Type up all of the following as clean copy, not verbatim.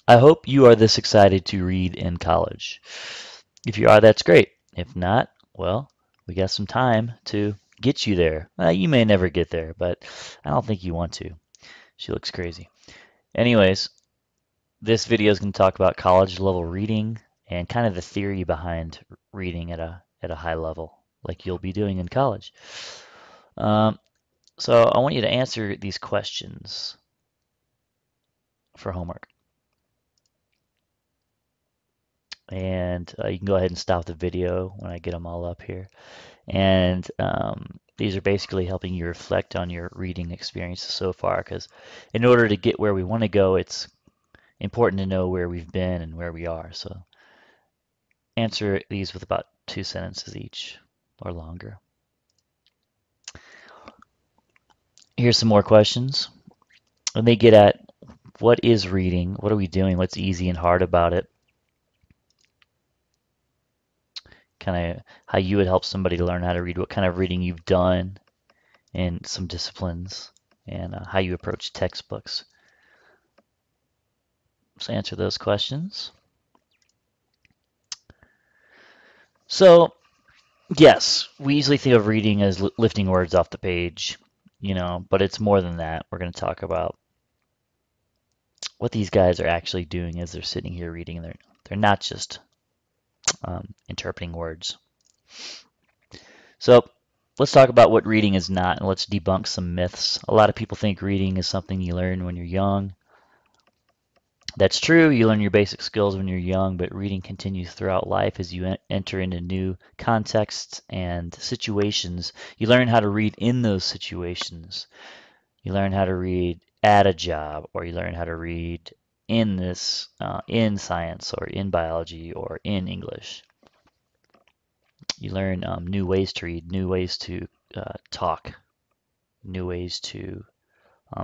I hope you are this excited to read in college. If you are, that's great. If not, well, we got some time to get you there. You may never get there, but I don't think you want to. She looks crazy. Anyways, this video is going to talk about college level reading and kind of the theory behind reading at a high level, like you'll be doing in college. Um, so I want you to answer these questions for homework. And you can go ahead and stop the video when I get them all up here. And these are basically helping you reflect on your reading experiences so far, because in order to get where we want to go, it's important to know where we've been and where we are. So answer these with about 2 sentences each or longer. Here's some more questions. And they get at what is reading? What are we doing? What's easy and hard about it? Kind of how you would help somebody to learn how to read, what kind of reading you've done in some disciplines, and how you approach textbooks. So answer those questions. So, yes, we usually think of reading as lifting words off the page, but it's more than that. We're going to talk about what these guys are actually doing as they're sitting here reading. They're not just interpreting words. So let's talk about what reading is not, and let's debunk some myths. A lot of people think reading is something you learn when you're young. That's true, you learn your basic skills when you're young, but reading continues throughout life as you enter into new contexts and situations. You learn how to read in those situations. You learn how to read at a job, or you learn how to read in science, or in biology, or in English. You learn new ways to read, new ways to talk, new ways to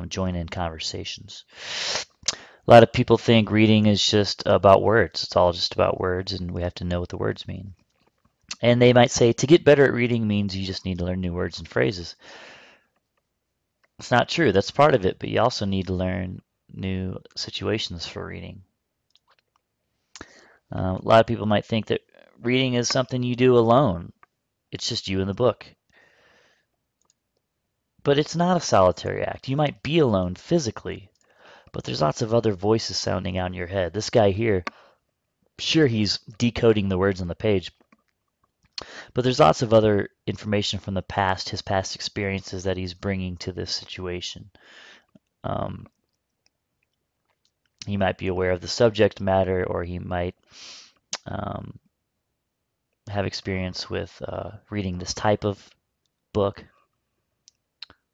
join in conversations. A lot of people think reading is just about words. It's all just about words, and we have to know what the words mean. And they might say to get better at reading means you just need to learn new words and phrases. It's not true. That's part of it, but you also need to learn new situations for reading. A lot of people might think that reading is something you do alone. It's just you and the book. But it's not a solitary act. You might be alone physically, but there's lots of other voices sounding out in your head. This guy here, sure, he's decoding the words on the page, but there's lots of other information from the past, his past experiences that he's bringing to this situation. Um, he might be aware of the subject matter, or he might um, have experience with reading this type of book.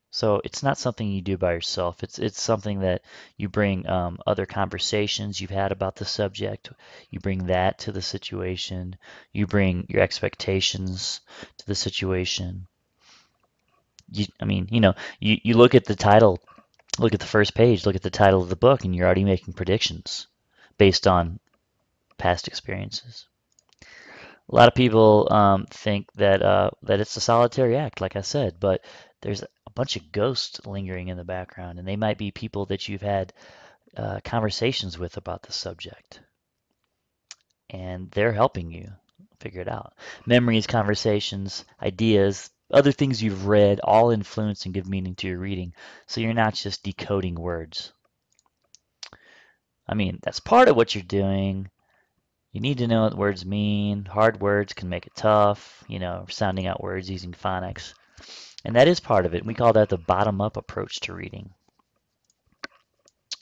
So it's not something you do by yourself. It's something that you bring other conversations you've had about the subject. You bring that to the situation. You bring your expectations to the situation. You look at the title, look at the first page, look at the title of the book, and you're already making predictions based on past experiences. A lot of people think that it's a solitary act, like I said, but there's a bunch of ghosts lingering in the background, and they might be people that you've had conversations with about the subject, and they're helping you figure it out. Memories, conversations, ideas, other things you've read all influence and give meaning to your reading, so you're not just decoding words. I mean, that's part of what you're doing. You need to know what words mean. Hard words can make it tough, sounding out words using phonics. And that is part of it. We call that the bottom-up approach to reading.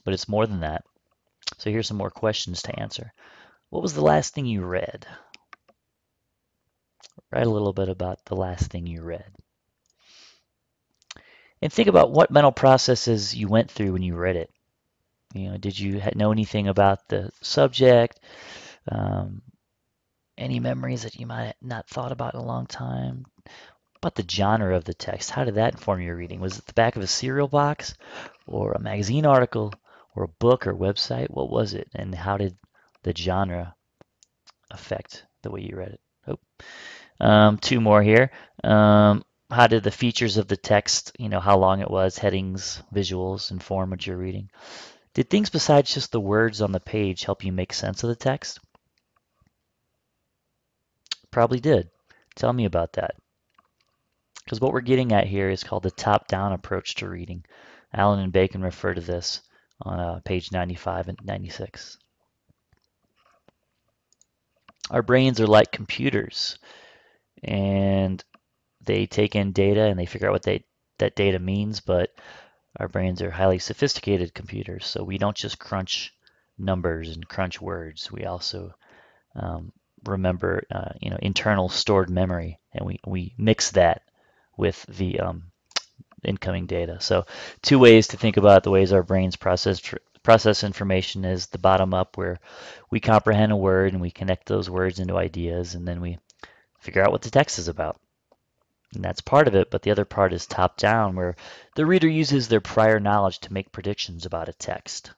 But it's more than that. So here's some more questions to answer. What was the last thing you read? Write a little bit about the last thing you read. And think about what mental processes you went through when you read it. Did you know anything about the subject? Any memories that you might not thought about in a long time? About the genre of the text, how did that inform your reading? Was it the back of a cereal box, or a magazine article, or a book or website? What was it, and how did the genre affect the way you read it? Two more here. How did the features of the text, how long it was, headings, visuals, inform what you're reading? Did things besides just the words on the page help you make sense of the text? Probably did. Tell me about that. Because what we're getting at here is called the top-down approach to reading. Allen and Bacon refer to this on page 95 and 96. Our brains are like computers, and they take in data and they figure out what that data means, but our brains are highly sophisticated computers, so we don't just crunch numbers and crunch words. We also remember, internal stored memory, and we mix that with the incoming data. So, two ways to think about the ways our brains process information is the bottom up, where we comprehend a word and we connect those words into ideas, and then we figure out what the text is about. And that's part of it, but the other part is top down, where the reader uses their prior knowledge to make predictions about a text.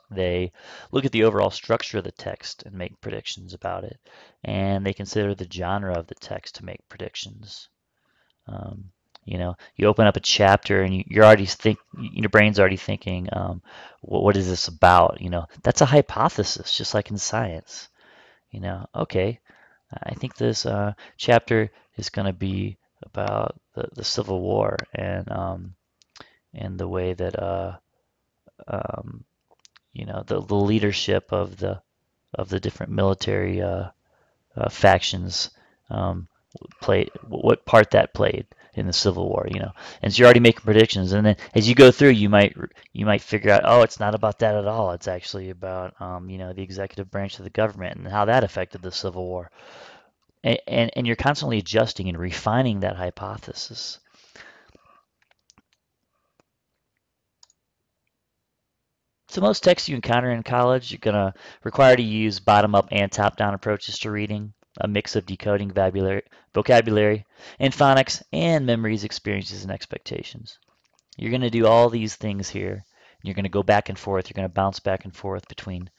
They look at the overall structure of the text and make predictions about it, and they consider the genre of the text to make predictions. Um, you open up a chapter and you're already your brain's already thinking, what is this about? That's a hypothesis, just like in science. Okay, I think this chapter is going to be about the Civil War and the way that um, the leadership of the different military factions um, played what part that played in the Civil War. And so you're already making predictions, and then as you go through, you might figure out, oh, it's not about that at all. It's actually about the executive branch of the government and how that affected the Civil War. And you're constantly adjusting and refining that hypothesis. So most texts you encounter in college, you're going to require to use bottom-up and top-down approaches to reading, a mix of decoding vocabulary, and phonics, and memories, experiences, and expectations. You're going to do all these things here. You're going to go back and forth. You're going to bounce back and forth between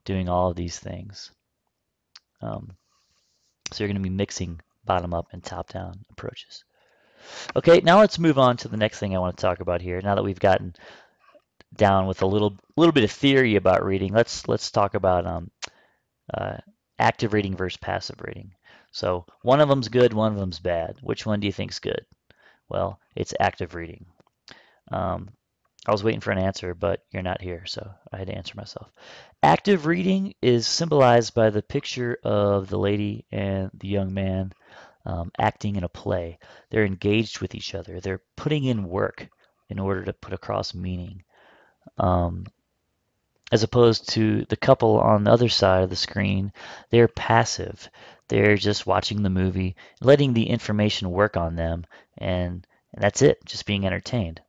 doing all of these things. So you're going to be mixing bottom-up and top-down approaches. Okay, now let's move on to the next thing I want to talk about here. Now that we've gotten down with a little bit of theory about reading, let's talk about uh, active reading versus passive reading. So one of them's good, one of them's bad. Which one do you think's good? Well, it's active reading. Um, I was waiting for an answer, but you're not here, so I had to answer myself. Active reading is symbolized by the picture of the lady and the young man acting in a play. They're engaged with each other. They're putting in work in order to put across meaning. Um, as opposed to the couple on the other side of the screen, they're passive. They're just watching the movie, letting the information work on them, and that's it, just being entertained.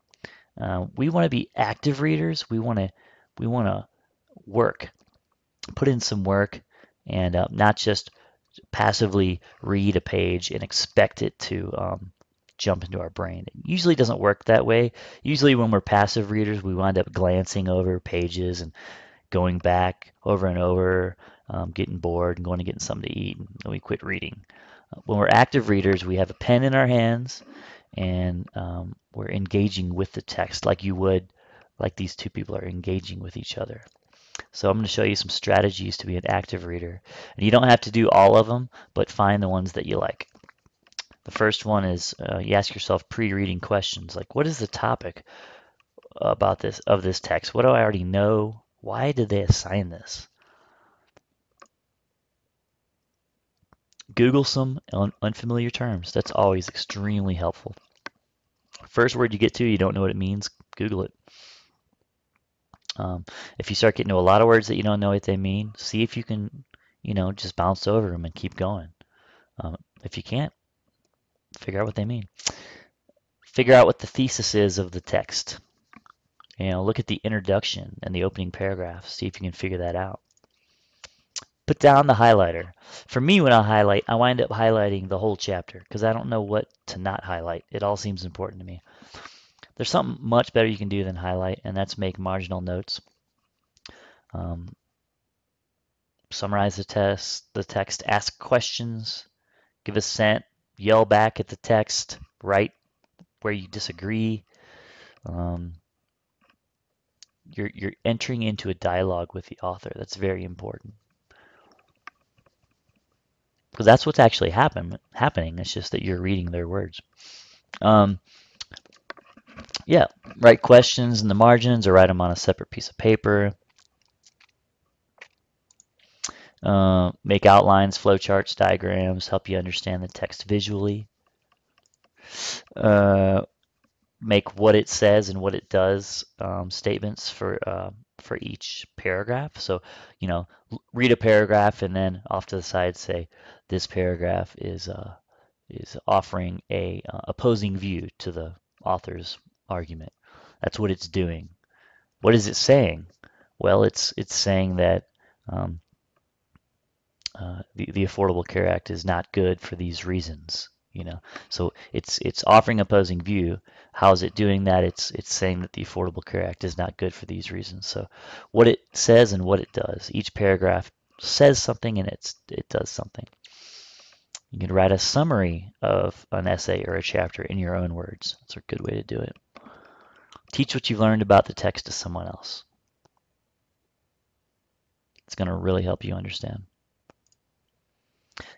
We want to be active readers. We want to work, put in some work, and not just passively read a page and expect it to jump into our brain. It usually doesn't work that way. Usually, when we're passive readers, we wind up glancing over pages and going back over and over, getting bored and going to get something to eat, and we quit reading. When we're active readers, we have a pen in our hands and we're engaging with the text like these two people are engaging with each other. So I'm going to show you some strategies to be an active reader. And you don't have to do all of them, but find the ones that you like. The first one is you ask yourself pre-reading questions like, what is the topic about this text? What do I already know? Why did they assign this? Google some unfamiliar terms. That's always extremely helpful. First word you get to, you don't know what it means, Google it. If you start getting to a lot of words that you don't know what they mean, see if you can, just bounce over them and keep going. If you can't, figure out what they mean. Figure out what the thesis is of the text. Look at the introduction and the opening paragraph. See if you can figure that out. Put down the highlighter. For me, when I highlight, I wind up highlighting the whole chapter because I don't know what to not highlight. It all seems important to me. There's something much better you can do than highlight, and that's make marginal notes. Um, Summarize the text, ask questions, give assent, yell back at the text, write where you disagree. Um, You're entering into a dialogue with the author. That's very important because that's what's actually happening. It's just that you're reading their words. Um, yeah, write questions in the margins or write them on a separate piece of paper. Make outlines, flowcharts, diagrams, help you understand the text visually. Uh, make what it says and what it does statements for each paragraph. So, read a paragraph and then off to the side say, this paragraph is offering a opposing view to the author's argument. That's what it's doing. What is it saying? Well, it's saying that um, the Affordable Care Act is not good for these reasons. So it's offering opposing view. How is it doing that? It's saying that the Affordable Care Act is not good for these reasons. So what it says and what it does. Each paragraph says something and it does something. You can write a summary of an essay or a chapter in your own words. That's a good way to do it. Teach what you've learned about the text to someone else. It's going to really help you understand.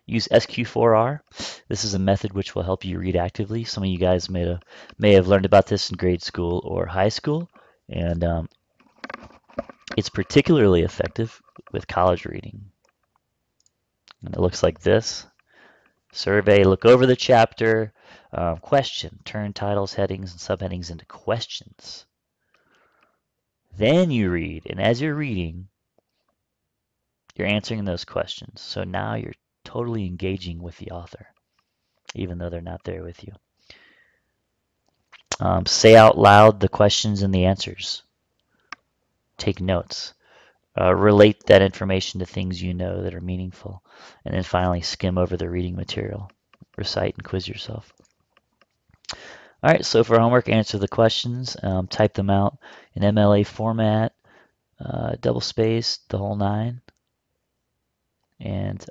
Use SQ4R. This is a method which will help you read actively. Some of you guys may have learned about this in grade school or high school, and it's particularly effective with college reading. And it looks like this. Survey, look over the chapter. Question, turn titles, headings, and subheadings into questions. Then you read, and as you're reading, you're answering those questions. So now you're totally engaging with the author, even though they're not there with you. Say out loud the questions and the answers. Take notes. Relate that information to things you know that are meaningful. And then finally, skim over the reading material. Recite and quiz yourself. All right, so for homework, answer the questions. Type them out in MLA format, double spaced, the whole nine. And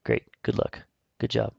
great. Good luck. Good job.